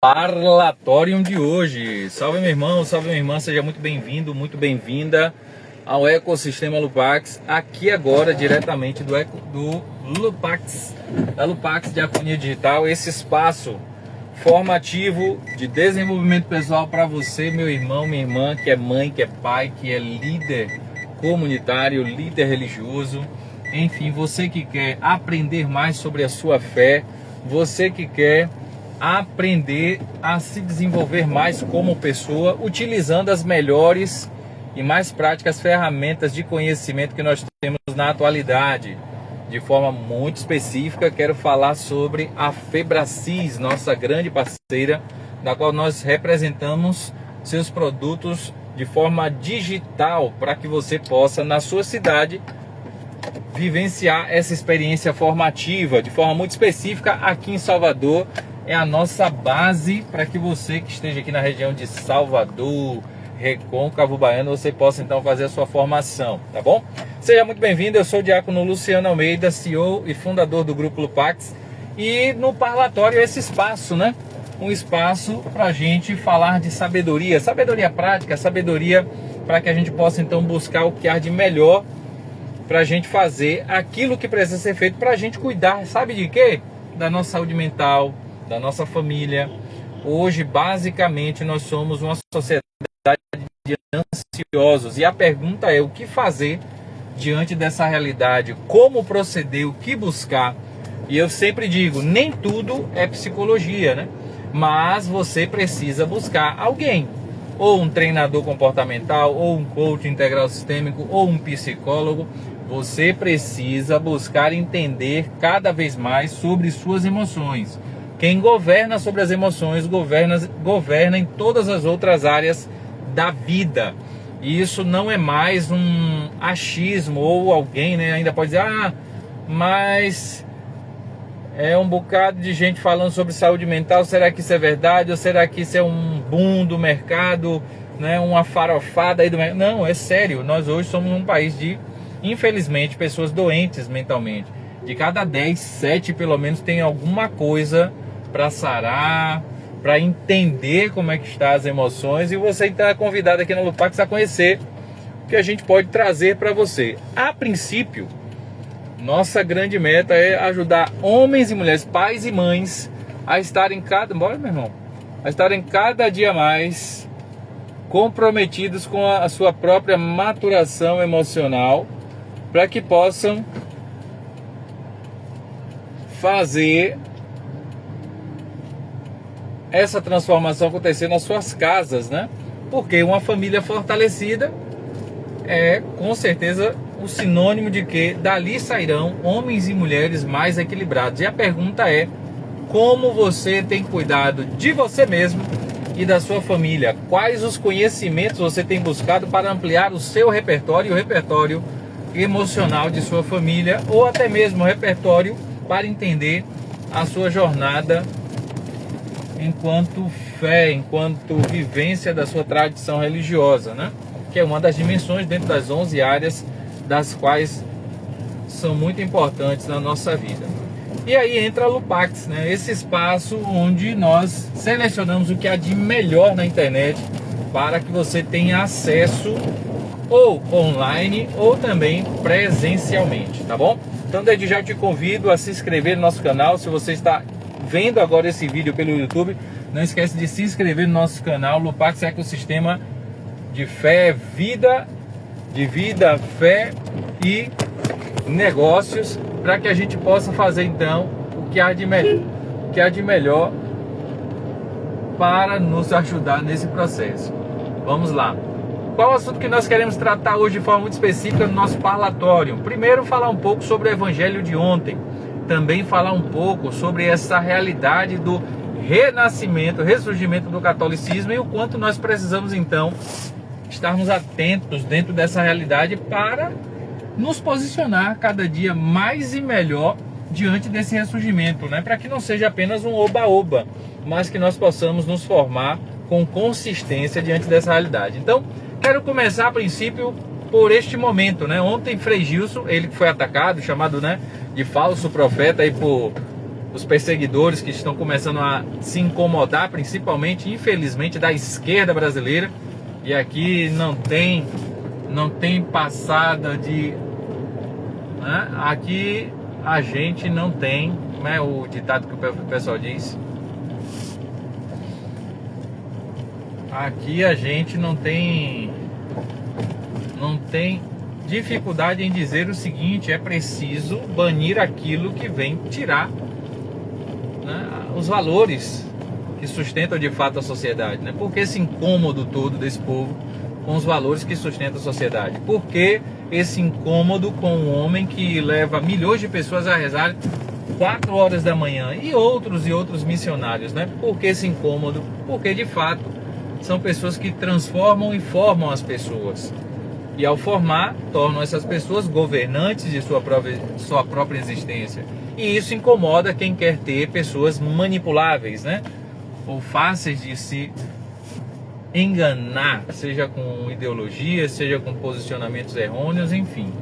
Parlatório de hoje. Salve meu irmão, salve minha irmã, seja muito bem-vindo, muito bem-vinda ao Ecossistema Lupax, aqui agora diretamente do Lupax, da Lupax Diaconia Digital, esse espaço formativo de desenvolvimento pessoal para você, meu irmão, minha irmã, que é mãe, que é pai, que é líder comunitário, líder religioso, enfim, você que quer aprender mais sobre a sua fé, você que quer aprender a se desenvolver mais como pessoa, utilizando as melhores e mais práticas ferramentas de conhecimento que nós temos na atualidade. De forma muito específica, quero falar sobre a Febracis, nossa grande parceira, da qual nós representamos seus produtos de forma digital, para que você possa, na sua cidade, vivenciar essa experiência formativa de forma muito específica. Aqui em Salvador é a nossa base para que você que esteja aqui na região de Salvador, Recôncavo Baiano, você possa então fazer a sua formação, tá bom? Seja muito bem-vindo, eu sou o diácono Luciano Almeida, CEO e fundador do Grupo Lupax, e no Parlatório esse espaço, né? Um espaço para a gente falar de sabedoria, sabedoria prática, sabedoria para que a gente possa então buscar o que há de melhor para a gente fazer aquilo que precisa ser feito para a gente cuidar, sabe de quê? Da nossa saúde mental, da nossa família. Hoje, basicamente, nós somos uma sociedade de ansiosos. E a pergunta é: o que fazer diante dessa realidade? Como proceder? O que buscar? E eu sempre digo, nem tudo é psicologia, né? Mas você precisa buscar alguém. Ou um treinador comportamental, ou um coach integral sistêmico, ou um psicólogo. Você precisa buscar entender cada vez mais sobre suas emoções. Quem governa sobre as emoções, governa em todas as outras áreas da vida. E isso não é mais um achismo, ou alguém, né, ainda pode dizer, mas é um bocado de gente falando sobre saúde mental, será que isso é verdade? Ou será que isso é um boom do mercado, né, uma farofada aí do mercado? Não, é sério, nós hoje somos um país de, infelizmente, pessoas doentes mentalmente. De cada 10, 7 pelo menos tem alguma coisa para sarar, para entender como é que estão as emoções, e você está convidado aqui na Lupax a conhecer o que a gente pode trazer para você. A princípio, nossa grande meta é ajudar homens e mulheres, pais e mães, a estarem a estarem cada dia mais comprometidos com a sua própria maturação emocional, para que possam fazer essa transformação acontecer nas suas casas, né? Porque uma família fortalecida é, com certeza, o sinônimo de que dali sairão homens e mulheres mais equilibrados. E a pergunta é: como você tem cuidado de você mesmo e da sua família? Quais os conhecimentos você tem buscado para ampliar o seu repertório e o repertório emocional de sua família, ou até mesmo o repertório para entender a sua jornada enquanto fé, enquanto vivência da sua tradição religiosa, né? Que é uma das dimensões dentro das 11 áreas das quais são muito importantes na nossa vida. E aí entra a Lupax, né? Esse espaço onde nós selecionamos o que há de melhor na internet para que você tenha acesso ou online ou também presencialmente, tá bom? Então desde já eu te convido a se inscrever no nosso canal. Se você está vendo agora esse vídeo pelo YouTube, não esquece de se inscrever no nosso canal Lupax Ecossistema de Fé, vida, fé e negócios, para que a gente possa fazer então o que há de melhor para nos ajudar nesse processo. Vamos lá. Qual o assunto que nós queremos tratar hoje de forma muito específica no nosso parlatório? Primeiro, falar um pouco sobre o evangelho de ontem. Também falar um pouco sobre essa realidade do renascimento, ressurgimento do catolicismo, e o quanto nós precisamos então estarmos atentos dentro dessa realidade para nos posicionar cada dia mais e melhor diante desse ressurgimento, né? Para que não seja apenas um oba-oba, mas que nós possamos nos formar com consistência diante dessa realidade. Então, quero começar a princípio por este momento, né? Ontem Frei Gilson, ele que foi atacado, chamado, né, de falso profeta aí por os perseguidores que estão começando a se incomodar, principalmente, infelizmente, da esquerda brasileira. E aqui não tem passada de... né? Aqui a gente não tem, como é o ditado que o pessoal diz? Aqui a gente não tem dificuldade em dizer o seguinte: é preciso banir aquilo que vem tirar, né, os valores que sustentam de fato a sociedade, né? Por que esse incômodo todo desse povo com os valores que sustentam a sociedade? Por que esse incômodo com um homem que leva milhões de pessoas a rezar 4 horas da manhã e outros missionários, né? Por que esse incômodo? Porque de fato são pessoas que transformam e formam as pessoas. E ao formar, tornam essas pessoas governantes de sua própria existência. E isso incomoda quem quer ter pessoas manipuláveis, né? Ou fáceis de se enganar, seja com ideologias, seja com posicionamentos errôneos, enfim.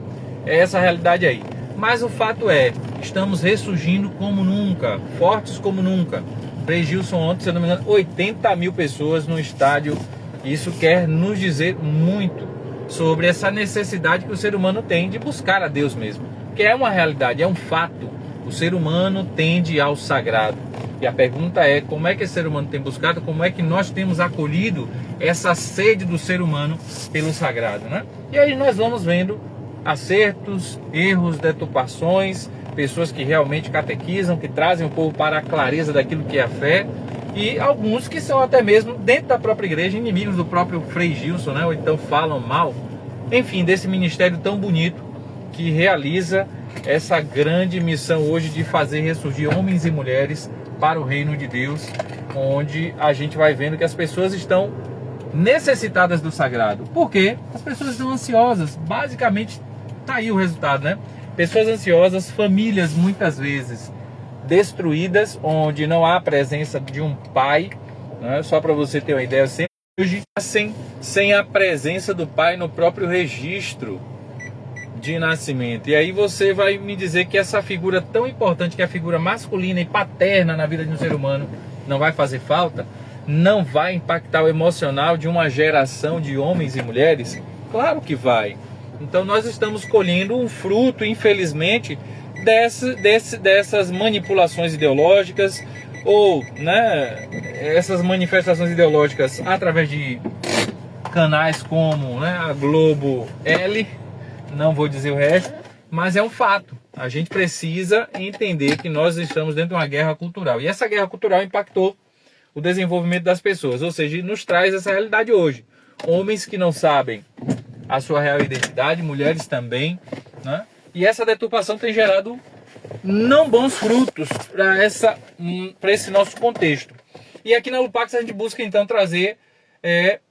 É essa a realidade aí. Mas o fato é, estamos ressurgindo como nunca, fortes como nunca. Frei Gilson ontem, se eu não me engano, 80 mil pessoas no estádio. Isso quer nos dizer muito sobre essa necessidade que o ser humano tem de buscar a Deus mesmo. Que é uma realidade, é um fato. O ser humano tende ao sagrado. E a pergunta é, como é que esse ser humano tem buscado? Como é que nós temos acolhido essa sede do ser humano pelo sagrado, né? E aí nós vamos vendo acertos, erros, deturpações, pessoas que realmente catequizam, que trazem o povo para a clareza daquilo que é a fé, e alguns que são até mesmo, dentro da própria igreja, inimigos do próprio Frei Gilson, né? Ou então falam mal, enfim, desse ministério tão bonito que realiza essa grande missão hoje de fazer ressurgir homens e mulheres para o reino de Deus, onde a gente vai vendo que as pessoas estão necessitadas do sagrado. Por quê? As pessoas estão ansiosas. Basicamente, tá aí o resultado, né? Pessoas ansiosas, famílias muitas vezes destruídas, onde não há a presença de um pai, né? Só para você ter uma ideia, hoje sem a presença do pai no próprio registro de nascimento. E aí você vai me dizer que essa figura tão importante, que é a figura masculina e paterna na vida de um ser humano, não vai fazer falta? Não vai impactar o emocional de uma geração de homens e mulheres? Claro que vai. Então nós estamos colhendo um fruto, infelizmente, dessas manipulações ideológicas, ou, né, essas manifestações ideológicas através de canais como, né, a Globo L, não vou dizer o resto, mas é um fato. A gente precisa entender que nós estamos dentro de uma guerra cultural. E essa guerra cultural impactou o desenvolvimento das pessoas, ou seja, nos traz essa realidade hoje. Homens que não sabem a sua real identidade, mulheres também, né? E essa deturpação tem gerado não bons frutos para esse nosso contexto. E aqui na Lupax a gente busca então trazer,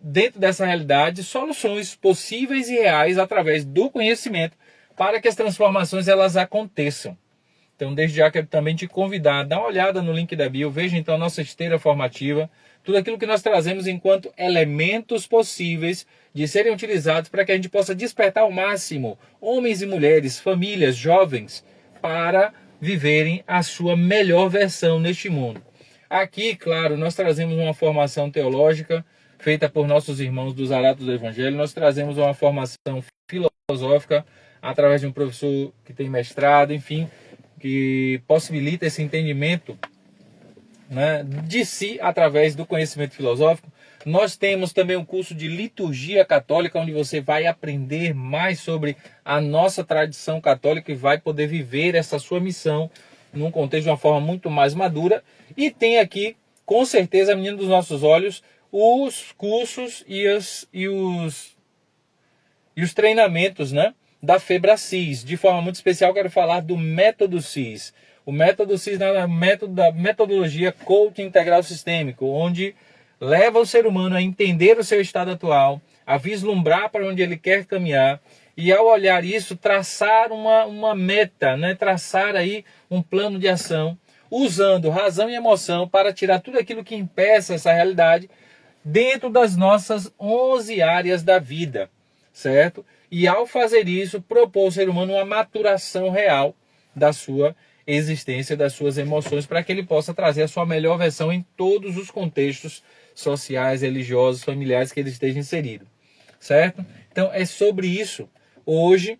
dentro dessa realidade, soluções possíveis e reais através do conhecimento para que as transformações elas aconteçam. Então, desde já quero também te convidar a dar uma olhada no link da bio, veja então a nossa esteira formativa, tudo aquilo que nós trazemos enquanto elementos possíveis de serem utilizados para que a gente possa despertar ao máximo homens e mulheres, famílias, jovens, para viverem a sua melhor versão neste mundo. Aqui, claro, nós trazemos uma formação teológica feita por nossos irmãos dos Aratos do Evangelho, nós trazemos uma formação filosófica através de um professor que tem mestrado, enfim, que possibilita esse entendimento, né, de si através do conhecimento filosófico. Nós temos também um curso de liturgia católica, onde você vai aprender mais sobre a nossa tradição católica e vai poder viver essa sua missão num contexto de uma forma muito mais madura. E tem aqui, com certeza, a menina dos nossos olhos, os cursos e os treinamentos, né, da FEBRACIS. De forma muito especial, quero falar do método CIS. O método CIS é a metodologia coaching integral sistêmico, onde leva o ser humano a entender o seu estado atual, a vislumbrar para onde ele quer caminhar e, ao olhar isso, traçar uma meta, né? Traçar aí um plano de ação, usando razão e emoção para tirar tudo aquilo que impeça essa realidade dentro das nossas 11 áreas da vida, certo? E ao fazer isso, propor ao ser humano uma maturação real da sua existência das suas emoções, para que ele possa trazer a sua melhor versão em todos os contextos sociais, religiosos, familiares que ele esteja inserido, certo? Então é sobre isso. Hoje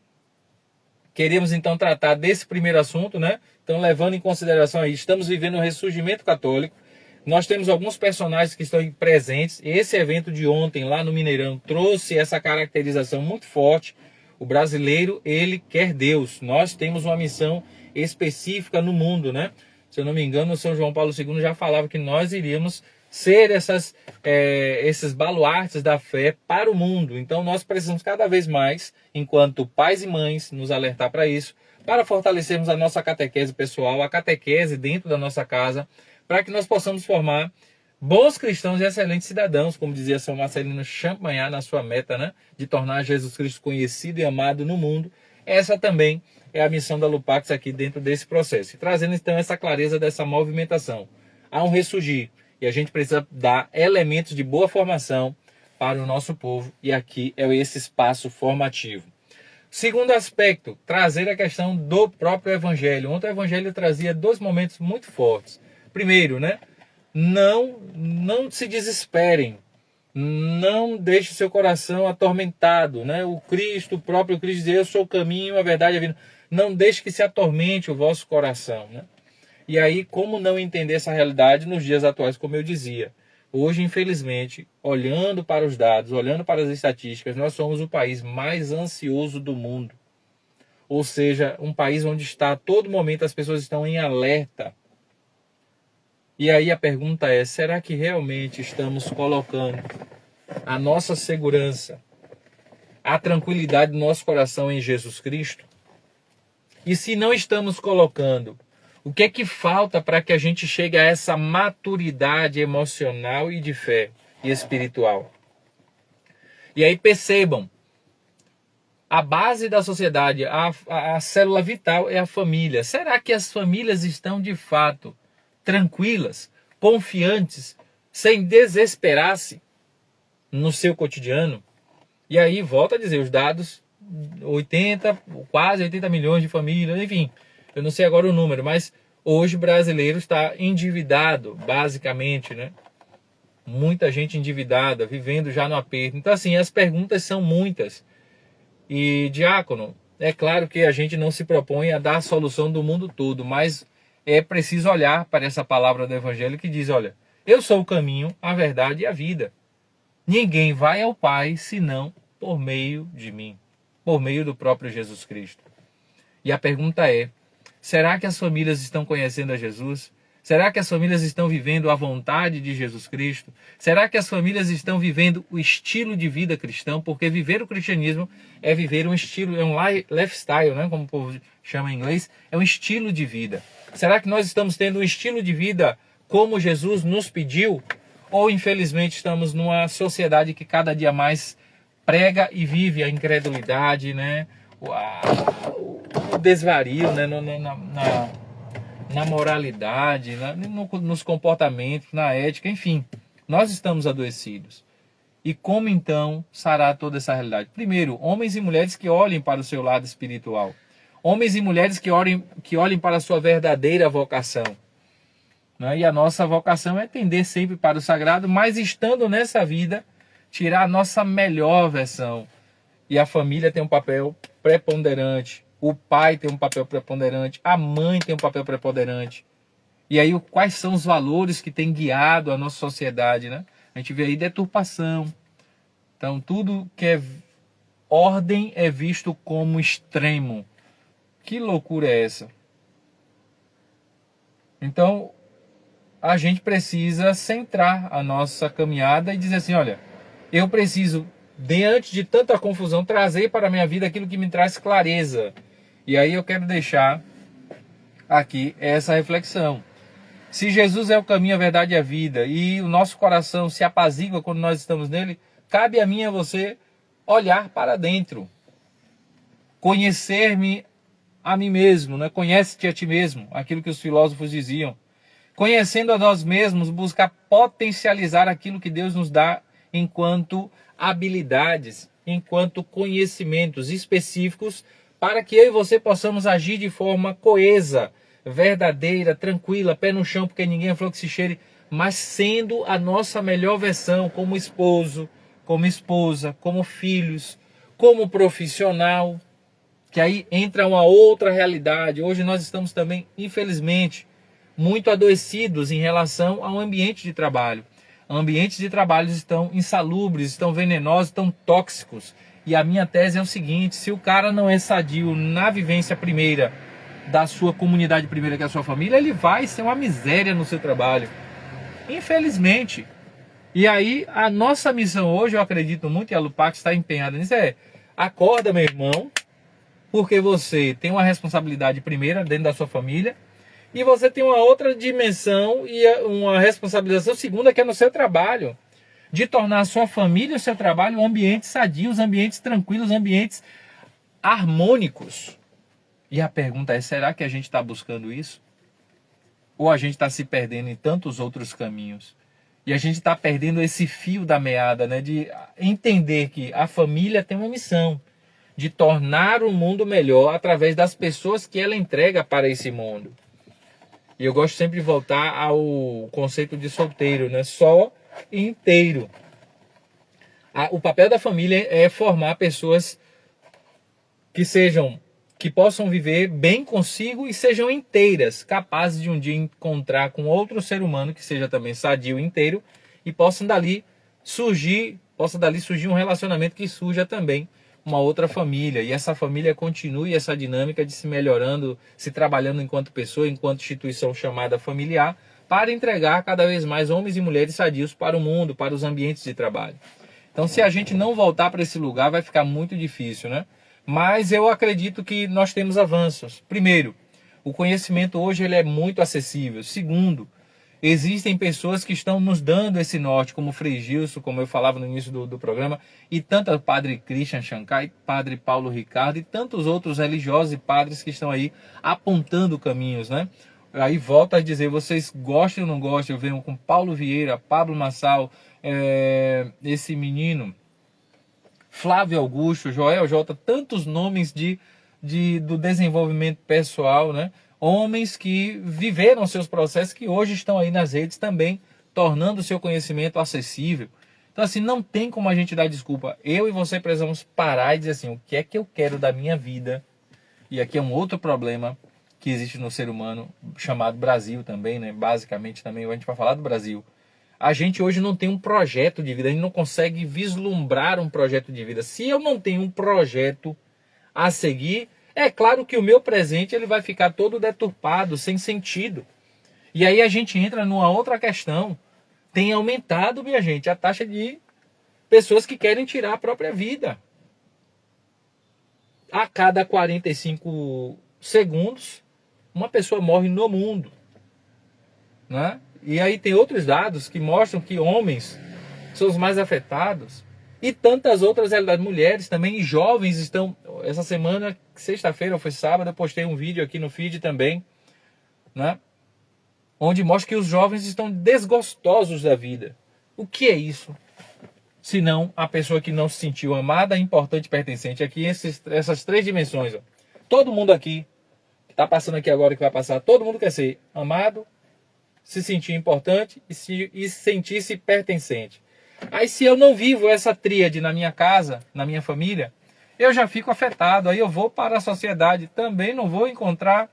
queremos então tratar desse primeiro assunto, né? Então, levando em consideração aí, estamos vivendo um ressurgimento católico. Nós temos alguns personagens que estão presentes. Esse evento de ontem lá no Mineirão trouxe essa caracterização muito forte. O brasileiro, ele quer Deus. Nós temos uma missão específica no mundo, né? Se eu não me engano, o São João Paulo II já falava que nós iríamos ser esses baluartes da fé para o mundo. Então nós precisamos cada vez mais, enquanto pais e mães, nos alertar para isso, para fortalecermos a nossa catequese pessoal, a catequese dentro da nossa casa, para que nós possamos formar bons cristãos e excelentes cidadãos, como dizia São Marcelino Champagnat na sua meta, né, de tornar Jesus Cristo conhecido e amado no mundo. Essa também é a missão da Lupax aqui dentro desse processo, e trazendo então essa clareza dessa movimentação. Há um ressurgir, e a gente precisa dar elementos de boa formação para o nosso povo, e aqui é esse espaço formativo. Segundo aspecto, trazer a questão do próprio Evangelho. Ontem o Evangelho trazia dois momentos muito fortes. Primeiro, né? Não se desesperem, não deixe seu coração atormentado, né? O próprio Cristo diz, eu sou o caminho, a verdade e a vida. Não deixe que se atormente o vosso coração, né? E aí, como não entender essa realidade nos dias atuais, como eu dizia? Hoje, infelizmente, olhando para os dados, olhando para as estatísticas, nós somos o país mais ansioso do mundo. Ou seja, um país onde está a todo momento as pessoas estão em alerta. E aí a pergunta é, será que realmente estamos colocando a nossa segurança, a tranquilidade do nosso coração em Jesus Cristo? E se não estamos colocando, o que é que falta para que a gente chegue a essa maturidade emocional e de fé e espiritual? E aí percebam, a base da sociedade, a célula vital é a família. Será que as famílias estão de fato tranquilas, confiantes, sem desesperar-se no seu cotidiano? E aí, volto a dizer, os dados, quase 80 milhões de famílias, enfim, eu não sei agora o número, mas hoje o brasileiro está endividado, basicamente, né? Muita gente endividada, vivendo já no aperto. Então, assim, as perguntas são muitas. E, diácono, é claro que a gente não se propõe a dar a solução do mundo todo, mas é preciso olhar para essa palavra do Evangelho que diz, olha, eu sou o caminho, a verdade e a vida. Ninguém vai ao Pai senão por meio de mim, por meio do próprio Jesus Cristo. E a pergunta é, será que as famílias estão conhecendo a Jesus? Será que as famílias estão vivendo a vontade de Jesus Cristo? Será que as famílias estão vivendo o estilo de vida cristão? Porque viver o cristianismo é viver um estilo, é um lifestyle, né? Como o povo chama em inglês, é um estilo de vida. Será que nós estamos tendo um estilo de vida como Jesus nos pediu? Ou infelizmente estamos numa sociedade que cada dia mais prega e vive a incredulidade, né? O desvario, né? Na moralidade, nos comportamentos, na ética, enfim, nós estamos adoecidos. E como então sarar toda essa realidade? Primeiro, homens e mulheres que olhem para o seu lado espiritual. Homens e mulheres que olhem para a sua verdadeira vocação. Né? E a nossa vocação é tender sempre para o sagrado, mas estando nessa vida, tirar a nossa melhor versão. E a família tem um papel preponderante. O pai tem um papel preponderante, a mãe tem um papel preponderante. E aí, quais são os valores que têm guiado a nossa sociedade, né? A gente vê aí deturpação. Então, tudo que é ordem é visto como extremo. Que loucura é essa? Então, a gente precisa centrar a nossa caminhada e dizer assim, olha, eu preciso, diante de tanta confusão, trazer para a minha vida aquilo que me traz clareza. E aí eu quero deixar aqui essa reflexão. Se Jesus é o caminho, a verdade e a vida, e o nosso coração se apazigua quando nós estamos nele, cabe a mim e a você olhar para dentro. Conhecer-me a mim mesmo, né? Conhece-te a ti mesmo, aquilo que os filósofos diziam. Conhecendo a nós mesmos, buscar potencializar aquilo que Deus nos dá enquanto habilidades, enquanto conhecimentos específicos, para que eu e você possamos agir de forma coesa, verdadeira, tranquila, pé no chão, porque ninguém falou que se cheire, mas sendo a nossa melhor versão como esposo, como esposa, como filhos, como profissional, que aí entra uma outra realidade. Hoje nós estamos também, infelizmente, muito adoecidos em relação ao ambiente de trabalho. Ambientes de trabalho estão insalubres, estão venenosos, estão tóxicos. E a minha tese é o seguinte: se o cara não é sadio na vivência primeira da sua comunidade primeira, que é a sua família, ele vai ser uma miséria no seu trabalho. Infelizmente. E aí, a nossa missão hoje, eu acredito muito, e a Lupax está empenhada nisso, acorda, meu irmão, porque você tem uma responsabilidade primeira dentro da sua família, e você tem uma outra dimensão e uma responsabilização segunda, que é no seu trabalho, de tornar a sua família e o seu trabalho ambientes sadios, ambientes tranquilos, ambientes harmônicos. E a pergunta é, será que a gente está buscando isso? Ou a gente está se perdendo em tantos outros caminhos? E a gente está perdendo esse fio da meada, né? De entender que a família tem uma missão de tornar o mundo melhor através das pessoas que ela entrega para esse mundo. E eu gosto sempre de voltar ao conceito de solteiro, né? Só e inteiro. O papel da família é formar pessoas que possam viver bem consigo e sejam inteiras, capazes de um dia encontrar com outro ser humano que seja também sadio e inteiro, e possam dali surgir um relacionamento que surja também uma outra família, e essa família continue essa dinâmica de se melhorando, se trabalhando enquanto pessoa, enquanto instituição chamada familiar, para entregar cada vez mais homens e mulheres sadios para o mundo, para os ambientes de trabalho. Então, se a gente não voltar para esse lugar, vai ficar muito difícil, né? Mas eu acredito que nós temos avanços. Primeiro, o conhecimento hoje ele é muito acessível. Segundo, existem pessoas que estão nos dando esse norte, como o Frei Gilson, como eu falava no início do programa, e tanto o Padre Christian Shankar, Padre Paulo Ricardo e tantos outros religiosos e padres que estão aí apontando caminhos, né? Aí volto a dizer, vocês gostam ou não gostam, eu venho com Paulo Vieira, Pablo Massal, esse menino, Flávio Augusto, Joel J, tantos nomes do desenvolvimento pessoal, né? Homens que viveram seus processos, que hoje estão aí nas redes também, tornando o seu conhecimento acessível. Então, assim, não tem como a gente dar desculpa. Eu e você precisamos parar e dizer assim, o que é que eu quero da minha vida? E aqui é um outro problema que existe no ser humano, chamado Brasil também, né? Basicamente também, a gente vai falar do Brasil. A gente hoje não tem um projeto de vida, a gente não consegue vislumbrar um projeto de vida. Se eu não tenho um projeto a seguir, é claro que o meu presente ele vai ficar todo deturpado, sem sentido. E aí a gente entra numa outra questão. Tem aumentado, minha gente, a taxa de pessoas que querem tirar a própria vida. A cada 45 segundos, uma pessoa morre no mundo, né? E aí tem outros dados que mostram que homens são os mais afetados. E tantas outras realidades. Mulheres também, e jovens estão... Essa semana, sexta-feira ou foi sábado, eu postei um vídeo aqui no feed também, né? Onde mostra que os jovens estão desgostosos da vida. O que é isso? Senão a pessoa que não se sentiu amada, importante, pertencente. Aqui essas três dimensões. Ó. Todo mundo aqui, que está passando aqui agora, que vai passar, todo mundo quer ser amado, se sentir importante e sentir-se pertencente. Aí se eu não vivo essa tríade na minha casa, na minha família, eu já fico afetado. Aí eu vou para a sociedade, também não vou encontrar,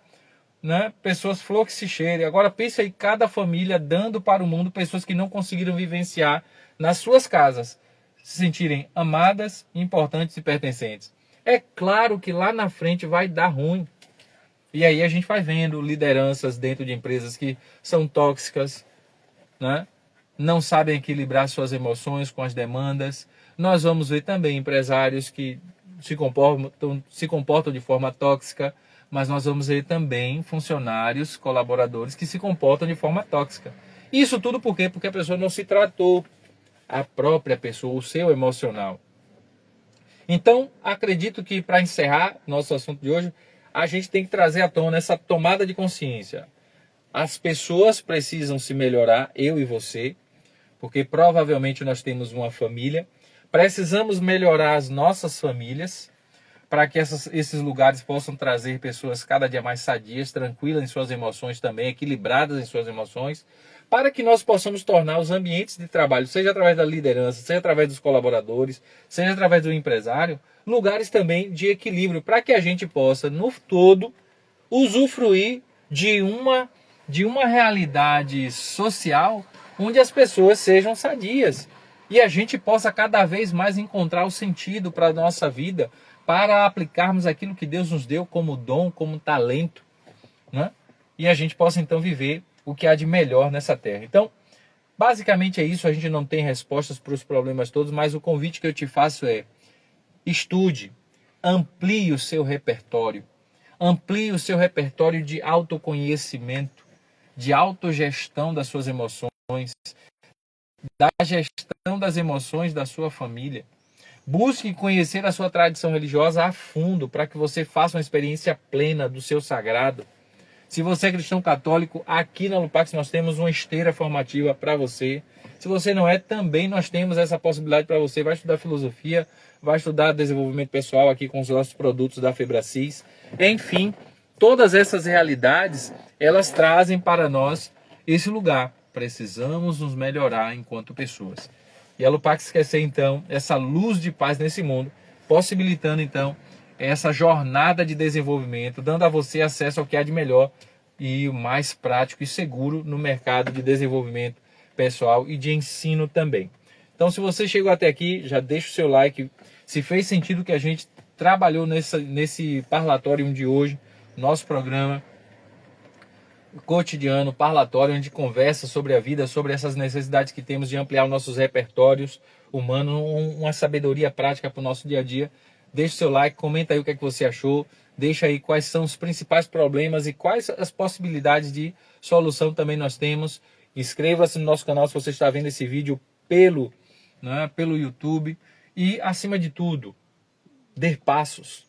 né, pessoas flor que se cheirem. Agora pense aí, cada família dando para o mundo pessoas que não conseguiram vivenciar nas suas casas, se sentirem amadas, importantes e pertencentes. É claro que lá na frente vai dar ruim. E aí a gente vai vendo lideranças dentro de empresas que são tóxicas, né? Não sabem equilibrar suas emoções com as demandas. Nós vamos ver também empresários que se comportam de forma tóxica, mas nós vamos ver também funcionários, colaboradores que se comportam de forma tóxica. Isso tudo por quê? Porque a pessoa não se tratou, a própria pessoa, o seu emocional. Então, acredito que para encerrar nosso assunto de hoje, a gente tem que trazer à tona essa tomada de consciência. As pessoas precisam se melhorar, eu e você, porque provavelmente nós temos uma família. Precisamos melhorar as nossas famílias. para que esses lugares possam trazer pessoas cada dia mais sadias, tranquilas em suas emoções também, equilibradas em suas emoções, para que nós possamos tornar os ambientes de trabalho, seja através da liderança, seja através dos colaboradores, seja através do empresário, lugares também de equilíbrio, para que a gente possa, no todo, usufruir de uma realidade social onde as pessoas sejam sadias e a gente possa cada vez mais encontrar o sentido para a nossa vida, para aplicarmos aquilo que Deus nos deu como dom, como talento, né? E a gente possa então viver o que há de melhor nessa terra. Então, basicamente é isso. A gente não tem respostas para os problemas todos, mas o convite que eu te faço é: estude, amplie o seu repertório, de autoconhecimento, de autogestão das suas emoções, da gestão das emoções da sua família. Busque conhecer a sua tradição religiosa a fundo, para que você faça uma experiência plena do seu sagrado. Se você é cristão católico, aqui na Lupax nós temos uma esteira formativa para você. Se você não é, também nós temos essa possibilidade para você. Vai estudar filosofia, vai estudar desenvolvimento pessoal aqui com os nossos produtos da Febracis. Enfim, todas essas realidades, elas trazem para nós esse lugar. Precisamos nos melhorar enquanto pessoas. E a Lupax quer ser, então, essa luz de paz nesse mundo, possibilitando, então, essa jornada de desenvolvimento, dando a você acesso ao que há de melhor e o mais prático e seguro no mercado de desenvolvimento pessoal e de ensino também. Então, se você chegou até aqui, já deixa o seu like. Se fez sentido o que a gente trabalhou nesse parlatório de hoje, nosso programa cotidiano, parlatório, onde conversa sobre a vida, sobre essas necessidades que temos de ampliar os nossos repertórios humanos, uma sabedoria prática para o nosso dia a dia. Deixa o seu like, comenta aí o que é que você achou, deixa aí quais são os principais problemas e quais as possibilidades de solução também nós temos. Inscreva-se no nosso canal se você está vendo esse vídeo pelo YouTube. E, acima de tudo, dê passos,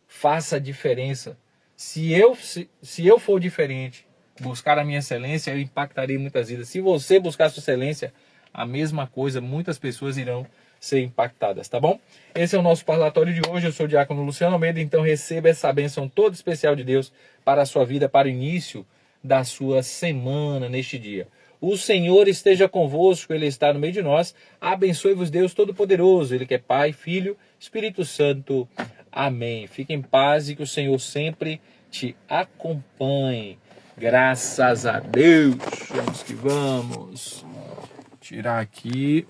faça a diferença. Se eu for diferente, buscar a minha excelência, eu impactarei muitas vidas. Se você buscar a sua excelência, a mesma coisa, muitas pessoas irão ser impactadas, tá bom? Esse é o nosso parlatório de hoje. Eu sou o diácono Luciano Almeida, então receba essa bênção toda especial de Deus para a sua vida, para o início da sua semana neste dia. O Senhor esteja convosco, Ele está no meio de nós. Abençoe-vos Deus Todo-Poderoso, Ele que é Pai, Filho, Espírito Santo. Amém. Fique em paz e que o Senhor sempre te acompanhe. Graças a Deus. Vamos que vamos. Tirar aqui.